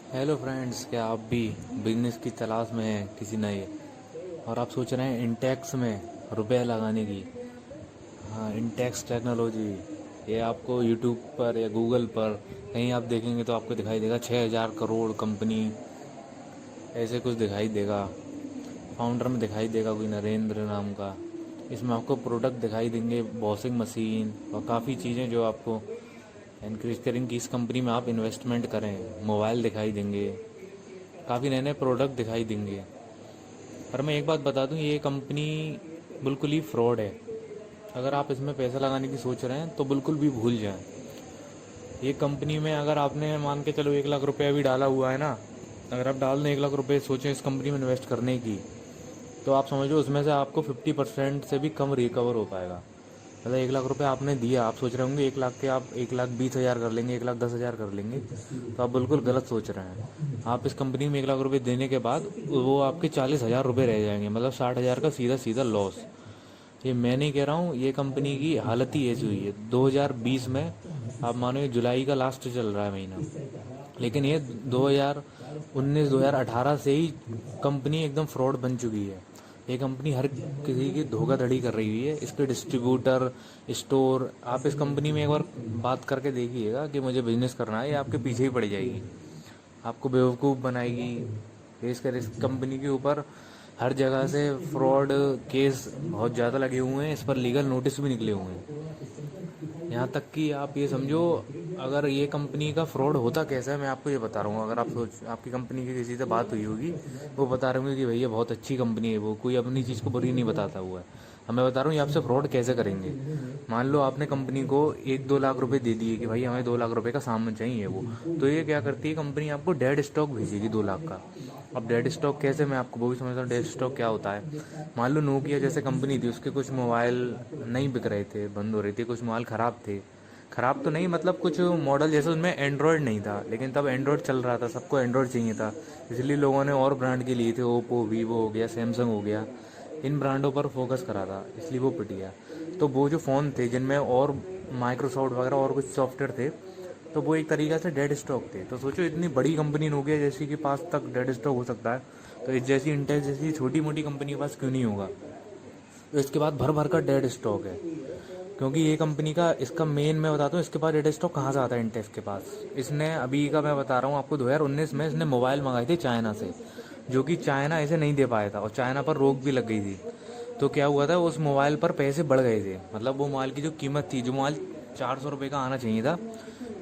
Hello friends, क्या आप भी बिजनेस की तलाश में हैं किसी नए और आप सोच रहे हैं इंटेक्स में रुपए लगाने की। हाँ, इंटेक्स टेक्नोलॉजी ये आपको यूट्यूब पर या गूगल पर कहीं आप देखेंगे तो आपको दिखाई देगा 6,000 करोड़ कंपनी, ऐसे कुछ दिखाई देगा। फाउंडर में दिखाई देगा कोई नरेंद्र नाम का। इसमें आपको प्रोडक्ट दिखाई देंगे, वॉशिंग मशीन और काफ़ी चीज़ें जो आपको इनक्रीज करेंगे कि इस कंपनी में आप इन्वेस्टमेंट करें। मोबाइल दिखाई देंगे, काफ़ी नए नए प्रोडक्ट दिखाई देंगे। पर मैं एक बात बता दूं, ये कंपनी बिल्कुल ही फ्रॉड है। अगर आप इसमें पैसा लगाने की सोच रहे हैं तो बिल्कुल भी भूल जाएं। ये कंपनी में अगर आपने मान के चलो 1 लाख रुपया भी डाला हुआ है ना, अगर आप डाल दें 1 लाख रुपये सोचें इस कंपनी में इन्वेस्ट करने की, तो आप समझ लो उसमें से आपको 50% से भी कम रिकवर हो पाएगा। मतलब 1 लाख रुपये आपने दिया, आप सोच रहे होंगे 1 लाख के आप 1,20,000 कर लेंगे, 1,10,000 कर लेंगे, तो आप बिल्कुल गलत सोच रहे हैं। आप इस कंपनी में 1 लाख रुपये देने के बाद वो आपके 40,000 रुपये रह जाएंगे, मतलब 60,000 का सीधा सीधा लॉस। ये मैं नहीं कह रहा हूँ, ये कंपनी की हालत ही ऐसी हुई है 2020 में। आप मानो ये जुलाई का लास्ट चल रहा है महीना, लेकिन ये 2019-2018 से ही कंपनी एकदम फ्रॉड बन चुकी है। ये कंपनी हर किसी की धोखाधड़ी कर रही हुई है। इसके डिस्ट्रीब्यूटर, स्टोर, आप इस कंपनी में एक बार बात करके देखिएगा कि मुझे बिजनेस करना है, ये आपके पीछे ही पड़ जाएगी, आपको बेवकूफ़ बनाएगी। खासकर इस कंपनी के ऊपर हर जगह से फ्रॉड केस बहुत ज़्यादा लगे हुए हैं, इस पर लीगल नोटिस भी निकले हुए हैं। यहाँ तक कि आप ये समझो, अगर ये कंपनी का फ्रॉड होता कैसा है मैं आपको ये बता रहा हूँ। अगर आप सोच, आपकी कंपनी की किसी से बात हुई होगी, वो बता रहे होंगे कि भैया बहुत अच्छी कंपनी है, वो कोई अपनी चीज़ को बुरी नहीं बताता हुआ है। अब मैं बता रहा हूँ ये आपसे फ्रॉड कैसे करेंगे। मान लो आपने कंपनी को 1-2 लाख रुपए दे दिए कि भाई हमें 2 लाख रुपए का सामान चाहिए, वो तो ये क्या करती है कंपनी, आपको डेड स्टॉक भेजेगी 2 लाख का। अब डेड स्टॉक कैसे, मैं आपको वो भी समझता हूँ डेड स्टॉक क्या होता है। मान लो नोकिया जैसे कंपनी थी, उसके कुछ मोबाइल नहीं बिक रहे थे, बंद हो रही थी, कुछ मोबाइल ख़राब थे। ख़राब तो नहीं, मतलब कुछ मॉडल जैसे उसमें एंड्रॉयड नहीं था, लेकिन तब एंड्रॉयड चल रहा था, सबको एंड्रॉयड चाहिए था, इसलिए लोगों ने और ब्रांड के लिए थे, ओप्पो, वीवो हो गया, सैमसंग हो गया, इन ब्रांडों पर फोकस करा था, इसलिए वो पिट गया। तो वो जो फ़ोन थे जिनमें और माइक्रोसॉफ्ट वगैरह और कुछ सॉफ्टवेयर थे, तो वो एक तरीक़ा से डेड स्टॉक थे। तो सोचो इतनी बड़ी कंपनी हो गया जैसी के पास तक डेड स्टॉक हो सकता है, तो इस जैसी इंटेल जैसी छोटी मोटी कंपनी के पास क्यों नहीं होगा। तो इसके बाद भर भर का डेड स्टॉक है, क्योंकि ये कंपनी का, इसका मेन मैं बताता हूँ इसके पास डेड स्टॉक कहाँ से आता है इंटेक्स के पास। इसने अभी का मैं बता रहा हूँ आपको, 2019 में इसने मोबाइल मंगाए थे चाइना से, जो कि चाइना इसे नहीं दे पाया था और चाइना पर रोक भी लग गई थी। तो क्या हुआ था, उस मोबाइल पर पैसे बढ़ गए थे, मतलब वो मोबाइल की जो कीमत थी, जो मोबाइल 400 रुपये का आना चाहिए था,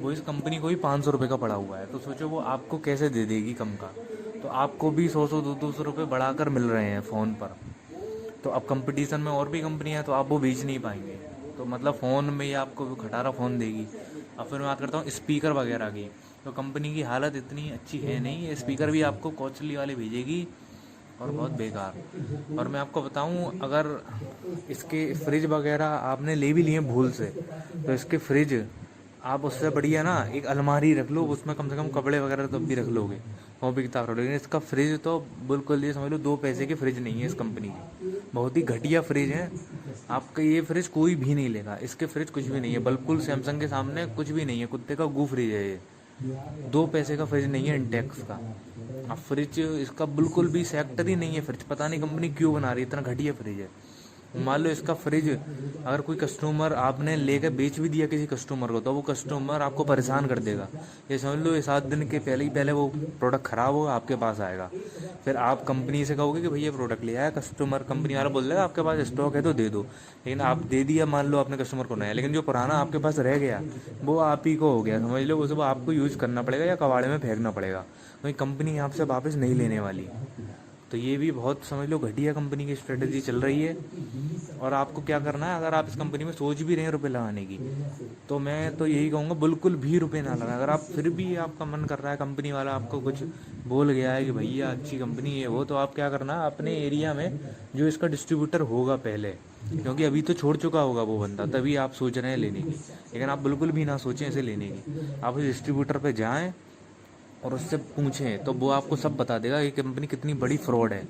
वो इस कंपनी को ही 500 रुपये का पड़ा हुआ है। तो सोचो वो आपको कैसे दे देगी कम का। तो आपको भी 100-100, 200-200 रुपये बढ़ाकर मिल रहे हैं फ़ोन पर। तो अब कंपटीशन में और भी कंपनियां हैं, तो आप वो बेच नहीं पाएंगे। तो मतलब फ़ोन में ये आपको वो खटारा फ़ोन देगी। अब फिर मैं बात करता हूँ स्पीकर वगैरह की, तो कंपनी की हालत इतनी अच्छी है नहीं, ये स्पीकर भी आपको कॉस्टली वाले भेजेगी और बहुत बेकार। और मैं आपको बताऊं, अगर इसके फ्रिज वगैरह आपने ले भी लिए भूल से, तो इसके फ्रिज आप उससे बढ़िया ना एक अलमारी रख लो, उसमें कम से कम कपड़े वगैरह तब भी रख लोगे, कॉपी किताब रख लोगे। लेकिन इसका फ्रिज तो बिल्कुल ये समझ लो 2 पैसे की फ्रिज नहीं है इस कंपनी की, बहुत ही घटिया फ्रिज है। आपका ये फ्रिज कोई भी नहीं लेगा, इसके फ्रिज कुछ भी नहीं है, बिल्कुल सैमसंग के सामने कुछ भी नहीं है, कुत्ते का गू फ्रिज है ये। 2 पैसे का फ्रिज नहीं है इंटेक्स का। अब फ्रिज इसका बिल्कुल भी सेक्टर ही नहीं है फ्रिज, पता नहीं कंपनी क्यों बना रही है, इतना घटिया फ्रिज है। मान लो इसका फ्रिज अगर कोई कस्टमर आपने लेकर बेच भी दिया किसी कस्टमर को, तो वो कस्टमर आपको परेशान कर देगा। ये समझ लो ये 7 दिन के पहले ही पहले वो प्रोडक्ट ख़राब होगा, आपके पास आएगा। फिर आप कंपनी से कहोगे कि भैया प्रोडक्ट ले आया, कस्टमर कंपनी वाला बोल देगा आपके पास स्टॉक है तो दे दो। लेकिन आप दे दिया मान लो आपने कस्टमर को नया, लेकिन जो पुराना आपके पास रह गया वो आप ही को हो गया, समझ लो उसे वो आपको यूज़ करना पड़ेगा या कबाड़े में फेंकना पड़ेगा, क्योंकि कंपनी आपसे वापस नहीं लेने वाली। तो ये भी बहुत समझ लो घटिया कंपनी की स्ट्रेटजी चल रही है। और आपको क्या करना है, अगर आप इस कंपनी में सोच भी रहे हैं रुपए लगाने की, तो मैं तो यही कहूँगा बिल्कुल भी रुपए ना लगाएं। अगर आप फिर भी आपका मन कर रहा है, कंपनी वाला आपको कुछ बोल गया है कि भैया अच्छी कंपनी है वो, तो आप क्या करना है अपने एरिया में जो इसका डिस्ट्रीब्यूटर होगा पहले, क्योंकि अभी तो छोड़ चुका होगा वो बंदा, तभी आप सोच रहे हैं लेने की। लेकिन आप बिल्कुल भी ना सोचें इसे लेने की, आप उस डिस्ट्रीब्यूटर पर जाएँ और उससे पूछें, तो वो आपको सब बता देगा ये कंपनी कितनी बड़ी फ्रॉड है,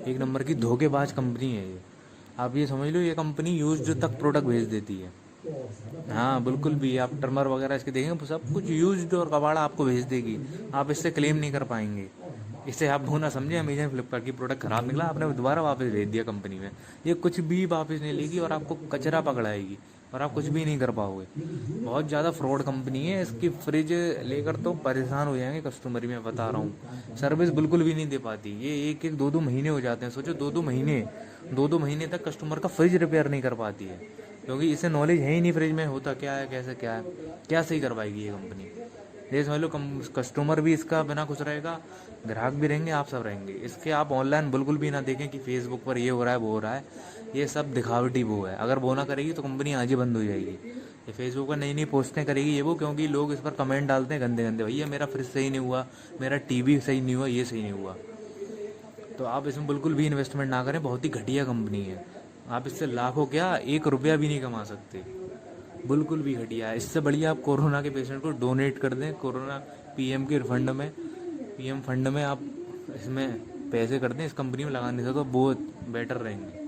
एक नंबर की धोखेबाज कंपनी है ये। आप ये समझ लो ये कंपनी यूज्ड तक प्रोडक्ट भेज देती है। हाँ बिल्कुल भी, आप टर्मर वगैरह इसके देखेंगे सब कुछ यूज्ड और कबाड़ा आपको भेज देगी। आप इससे क्लेम नहीं कर पाएंगे। इससे आप वो ना समझे अमेजन फ्लिपकार्ट की प्रोडक्ट खराब निकला आपने दोबारा वापस भेज दिया कंपनी में, ये कुछ भी वापस नहीं लेगी और आपको कचरा पकड़ाएगी और आप कुछ भी नहीं कर पाओगे। बहुत ज़्यादा फ्रॉड कंपनी है। इसकी फ्रिज लेकर तो परेशान हो जाएंगे कस्टमर ही, मैं बता रहा हूँ। सर्विस बिल्कुल भी नहीं दे पाती ये, एक एक दो दो महीने हो जाते हैं। सोचो दो दो महीने तक कस्टमर का फ्रिज रिपेयर नहीं कर पाती है, क्योंकि इसे नॉलेज है ही नहीं फ्रिज में होता क्या है कैसे क्या है। क्या सही करवाएगी ये कंपनी? ये समझ लो कस्टमर भी इसका बिना खुश रहेगा, ग्राहक भी रहेंगे, आप सब रहेंगे। इसके आप ऑनलाइन बिल्कुल भी ना देखें कि फेसबुक पर ये हो रहा है वो हो रहा है, ये सब दिखावटी वो है। अगर वो ना करेगी तो कंपनी आज ही बंद हो जाएगी। ये फेसबुक पर नई नई पोस्टें करेगी ये वो, क्योंकि लोग इस पर कमेंट डालते हैं गंदे गंदे, भैया मेरा फ्रिज सही नहीं हुआ, मेरा टीवी सही नहीं हुआ, ये सही नहीं हुआ। तो आप इसमें बिल्कुल भी इन्वेस्टमेंट ना करें, बहुत ही घटिया कंपनी है। आप इससे लाखों क्या 1 रुपया भी नहीं कमा सकते, बिल्कुल भी घटिया है। इससे बढ़िया आप कोरोना के पेशेंट को डोनेट कर दें, कोरोना पीएम के फंड में, पीएम फंड में आप इसमें पैसे कर दें, इस कंपनी में लगाने से तो बहुत बेटर रहेंगे।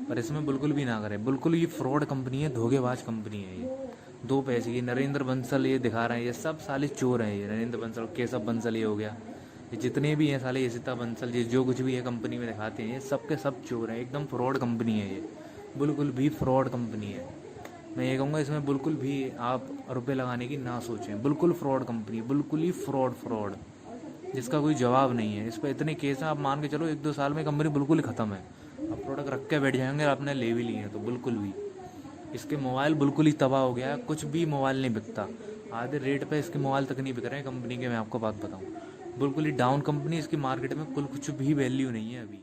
पर इसमें बिल्कुल भी ना करें, बिल्कुल ये फ्रॉड कंपनी है, धोखेबाज कंपनी है ये। दो पैसे की नरेंद्र बंसल ये दिखा रहे हैं, ये सब साले चोर हैं। ये नरेंद्र बंसल, केशव बंसल ये हो गया, ये जितने भी हैं साले, यशिता बंसल, ये जो कुछ भी है कंपनी में दिखाते हैं, ये सब के सब चोर हैं। एकदम फ्रॉड कंपनी है ये, बिल्कुल भी फ्रॉड कंपनी है। मैं ये कहूँगा इसमें बिल्कुल भी आप रुपए लगाने की ना सोचें। बिल्कुल फ्रॉड कंपनी, बिल्कुल ही फ्रॉड, जिसका कोई जवाब नहीं है। इस पर इतने केस हैं, आप मान के चलो 1-2 साल में कंपनी बिल्कुल ही ख़त्म है। आप प्रोडक्ट रख के बैठ जाएंगे और आपने ले भी लिए हैं तो बिल्कुल भी। इसके मोबाइल बिल्कुल ही तबाह हो गया है, कुछ भी मोबाइल नहीं बिकता। आधे रेट पे इसके मोबाइल तक नहीं बिक रहे हैं कंपनी के, मैं आपको बात बताऊँ। बिल्कुल ही डाउन कंपनी, इसकी मार्केट में कुछ भी वैल्यू नहीं है अभी।